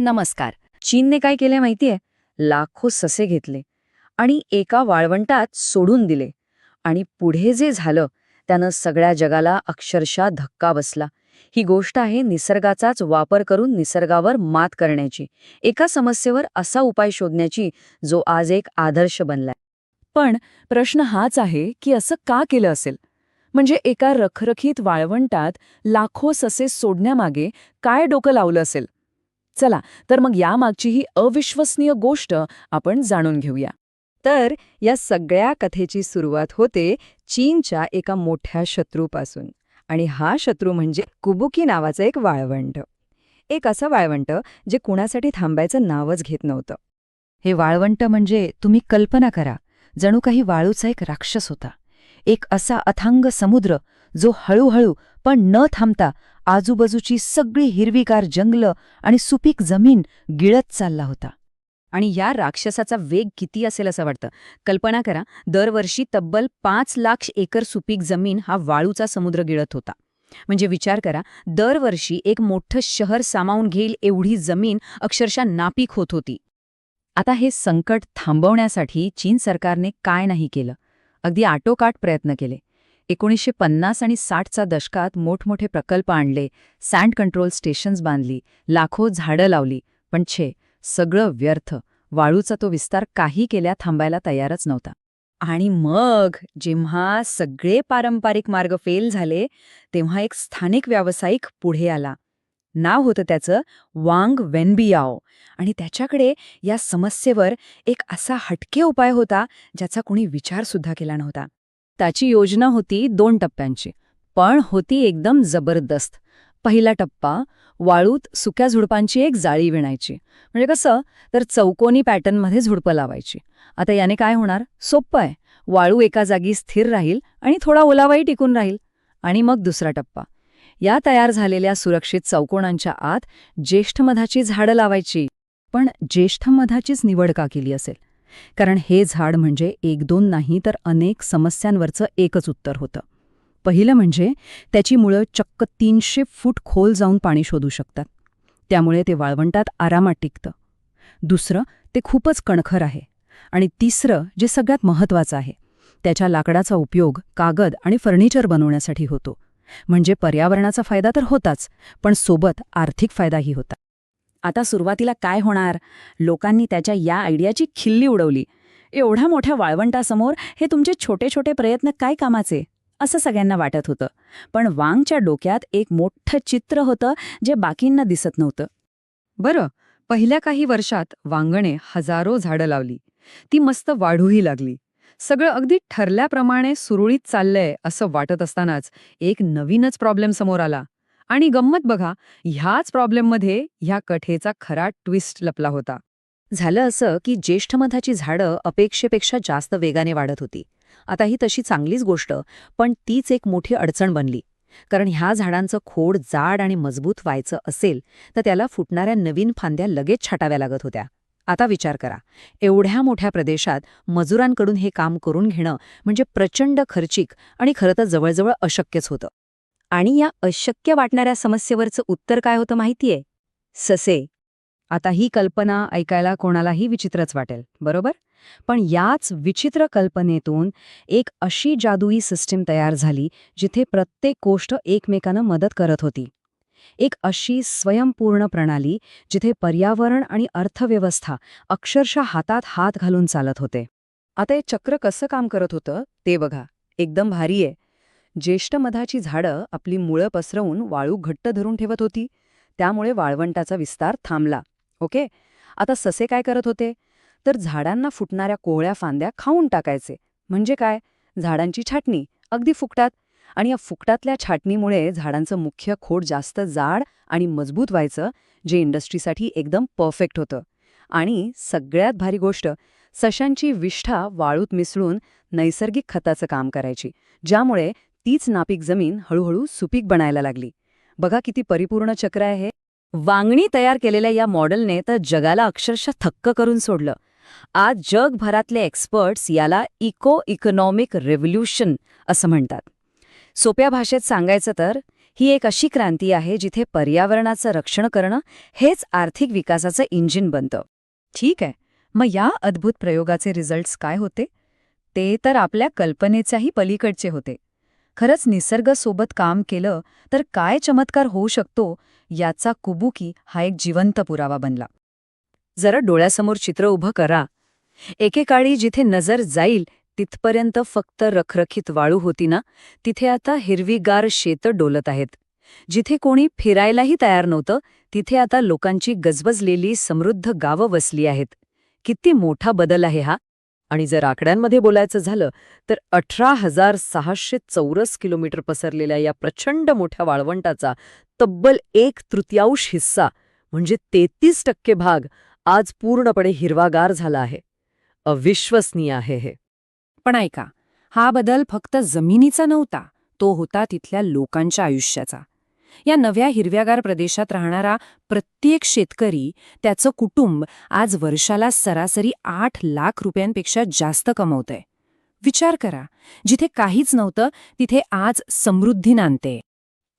नमस्कार. चीनने काय केले माहितीये? लाखो ससे घेतले आणि एका वाळवंटात सोडून दिले. आणि पुढे जे झालं त्यानं सगळ्या जगाला अक्षरशः धक्का बसला. ही गोष्ट आहे निसर्गाचाच वापर करून निसर्गावर मात करण्याची, एका समस्येवर असा उपाय शोधण्याची जो आज एक आदर्श बनलाय. पण प्रश्न हाच आहे की असं का केलं असेल? म्हणजे एका रखरखीत वाळवंटात लाखो ससे सोडण्यामागे काय डोकं लावलं असेल? चला, तर मग यामागची ही अविश्वसनीय गोष्ट आपण जाणून घेऊया. तर या सगळ्या कथेची सुरुवात होते चीनच्या एका मोठ्या शत्रूपासून. आणि हा शत्रू म्हणजे कुबुकी नावाचं एक वाळवंट. एक असं वाळवंट जे कुणासाठी थांबायचं नावच घेत नव्हतं. हे वाळवंट म्हणजे तुम्ही कल्पना करा, जणू काही वाळूचा एक राक्षस होता. एक असा अथांग समुद्र जो हळूहळू पण न थांबता आजूबाजूची सगळी हिरवीगार जंगलं आणि सुपीक जमीन गिळत चालला होता. आणि या राक्षसाचा वेग किती असेल असं वाटतं. कल्पना करा, दरवर्षी तब्बल 5 लाख एकर सुपीक जमीन हा वाळूचा समुद्र गिळत होता. म्हणजे विचार करा, दरवर्षी एक मोठं शहर सामावून घेईल एवढी जमीन अक्षरशः नापीक होत होती. आता हे संकट थांबवण्यासाठी चीन सरकारने काय नाही केलं, अगदी आटोकाट प्रयत्न केले. 1950 आणि 60च्या दशकात मोठमोठे प्रकल्प आणले, सँड कंट्रोल स्टेशन्स बांधली, लाखो झाडं लावली. पण सगळं व्यर्थ. वाळूचा तो विस्तार काही केल्या थांबायला तयारच नव्हता. आणि मग जेव्हा सगळे पारंपरिक मार्ग फेल झाले, तेव्हा एक स्थानिक व्यावसायिक पुढे आला. नाव होतं त्याचं वांग वेनबियाओ. आणि त्याच्याकडे या समस्येवर एक असा हटके उपाय होता ज्याचा कोणी विचारसुद्धा केला नव्हता. त्याची योजना होती 2 टप्प्यांची, पण होती एकदम जबरदस्त. पहिला टप्पा, वाळूत सुक्या झुडपांची एक जाळी विणायची. म्हणजे कसं, तर चौकोनी पॅटर्नमध्ये झुडपं लावायची. आता याने काय होणार? सोप्पं आहे. वाळू एका जागी स्थिर राहील आणि थोडा ओलावाही टिकून राहील. आणि मग दुसरा टप्पा, या तयार झालेल्या सुरक्षित चौकोनांच्या आत ज्येष्ठ मधाची झाडं लावायची. पण ज्येष्ठ मधाचीच निवड का केली असेल? कारण हे झाड म्हणजे 1-2 नाही तर अनेक समस्यांवरचं एकच उत्तर होतं. पहिलं म्हणजे त्याची मुळं चक्क 300 फूट खोल जाऊन पाणी शोधू शकतात. त्यामुळे ते वाळवंटात आरामात टिकतं. दुसरं, ते खूपच कणखर आहे. आणि तिसरं, जे सगळ्यात महत्त्वाचं आहे, त्याच्या लाकडाचा उपयोग कागद आणि फर्निचर बनवण्यासाठी होतो. म्हणजे पर्यावरणाचा फायदा तर होताच, पण सोबत आर्थिक फायदाही होता. आता सुरुवातीला काय होणार? लोकांनी त्याच्या या आयडियाची खिल्ली उडवली. एवढ्या मोठ्या वाळवंटासमोर हे तुमचे छोटे छोटे प्रयत्न काय कामाचे, असं सगळ्यांना वाटत होतं. पण वांगच्या डोक्यात एक मोठं चित्र होतं जे बाकींना दिसत नव्हतं. बरं, पहिल्या काही वर्षात वांगणे हजारो झाडं लावली. ती मस्त वाढूही लागली. सगळं अगदी ठरल्याप्रमाणे सुरळीत चाललंय असं वाटत असतानाच एक नवीनच प्रॉब्लेम समोर आला. आणि गंमत बघा, ह्याच प्रॉब्लेममध्ये ह्या कथेचा खरा ट्विस्ट लपला होता. झालं असं की ज्येष्ठ मधाची झाडं अपेक्षेपेक्षा जास्त वेगाने वाढत होती. आता ही तशी चांगलीच गोष्ट, पण तीच एक मोठी अडचण बनली. कारण ह्या झाडांचं खोड जाड आणि मजबूत व्हायचं असेल तर त्याला फुटणाऱ्या नवीन फांद्या लगेच छाटाव्या लागत होत्या. आता विचार करा, एवढ्या मोठ्या प्रदेशात मजुरांकडून हे काम करून घेणं म्हणजे प्रचंड खर्चिक आणि खरं तर जवळजवळ अशक्यच होतं. आणि या अशक्य वाटणाऱ्या समस्येवरचं उत्तर काय होतं माहितीये? ससे. आता ही कल्पना ऐकायला कोणालाही विचित्रच वाटेल, बरोबर? पण याच विचित्र कल्पनेतून एक अशी जादुई सिस्टीम तयार झाली जिथे प्रत्येक गोष्ट एकमेकांना मदत करत होती. एक अशी स्वयंपूर्ण प्रणाली जिथे पर्यावरण आणि अर्थव्यवस्था अक्षरशः हातात हात घालून चालत होते. आता हे चक्र कसं काम करत होतं ते बघा, एकदम भारी आहे. ज्येष्ठ मधाची झाडं आपली मुळं पसरवून वाळू घट्ट धरून ठेवत होती. त्यामुळे वाळवंटाचा विस्तार थांबला. ओके. आता ससे काय करत होते? तर झाडांना फुटणाऱ्या कोवळ्या फांद्या खाऊन टाकायचे. म्हणजे काय? झाडांची छाटणी, अगदी फुकटात. आणि या फुकटातल्या छाटणीमुळे झाडांचं मुख्य खोड जास्त जाड आणि मजबूत व्हायचं, जे इंडस्ट्रीसाठी एकदम परफेक्ट होतं. आणि सगळ्यात भारी गोष्ट, सशांची विष्ठा वाळूत मिसळून नैसर्गिक खताचं काम करायची, ज्यामुळे तीच नापीक जमीन हळूहळू सुपीक बनायला लागली. बघा किती परिपूर्ण चक्र आहे हे. वांगणी तयार केलेल्या या मॉडेलने तर जगाला अक्षरशः थक्क करून सोडलं. आज जगभरातले एक्सपर्ट्स याला इको इकॉनॉमिक रेव्होल्यूशन असं म्हणतात. सोप्या भाषेत सांगायचं तर ही एक अशी क्रांती आहे जिथे पर्यावरणाचं रक्षण करणं हेच आर्थिक विकासाचं इंजिन बनतं. ठीक आहे, मग या अद्भुत प्रयोगाचे रिझल्ट्स काय होते? ते तर आपल्या कल्पनेच्याही पलीकडचे होते. खरंच निसर्गासोबत काम केलं तर काय चमत्कार होऊ शकतो याचा कुबुकी हा एक जिवंत पुरावा बनला. जरा डोळ्यासमोर चित्र उभं करा. एकेकाळी जिथे नजर जाईल तिथपर्यंत फक्त रखरखीत वाळू होती ना, तिथे आता हिरवीगार शेतं डोलत आहेत. जिथे कोणी फिरायलाही तयार नव्हतं तिथे आता लोकांची गजबजलेली समृद्ध गावं वसली आहेत. किती मोठा बदल आहे हा. आणि जर आकड्यांमध्ये बोलायचं झालं तर 18,600 चौरस किलोमीटर पसरलेल्या या प्रचंड मोठ्या वाळवंटाचा तब्बल 1/3 हिस्सा म्हणजे 33% भाग आज पूर्णपणे हिरवागार झाला आहे. अविश्वसनीय आहे हे. पण ऐका, हा बदल फक्त जमिनीचा नव्हता, तो होता तिथल्या लोकांच्या आयुष्याचा. या नव्या हिरव्यागार प्रदेशात राहणारा प्रत्येक शेतकरी, त्याचं कुटुंब आज वर्षाला सरासरी 8 लाख रुपयांपेक्षा जास्त कमवतंय. विचार करा, जिथे काहीच नव्हतं तिथे आज समृद्धी नांदते.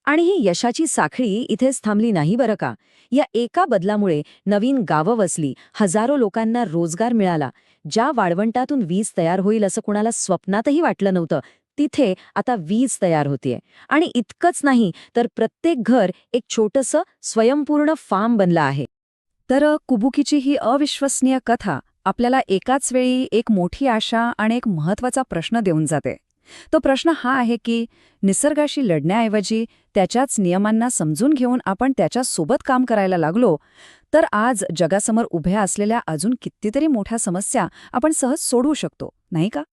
आणि ही यशाची साखळी इथेच थांबली नाही बरं का. या एका बदलामुळे नवीन गावं वसली, हजारो लोकांना रोजगार मिळाला. ज्या वाळवंटातून वीज तयार होईल असं कुणाला स्वप्नातही वाटलं नव्हतं, तिथे आता वीज तयार होतीये. आणि इतकंच नाही तर प्रत्येक घर एक छोटंसं स्वयंपूर्ण फार्म बनलं आहे. तर कुबुकीची ही अविश्वसनीय कथा आपल्याला एकाच वेळी एक मोठी आशा आणि एक महत्त्वाचा प्रश्न देऊन जाते. तो प्रश्न हा आहे की निसर्गाशी लढण्याऐवजी त्याच्याच नियमांना समजून घेऊन आपण त्याच्यासोबत काम करायला लागलो तर आज जगासमोर उभ्या असलेल्या अजून कितीतरी मोठ्या समस्या आपण सहज सोडवू शकतो, नाही का?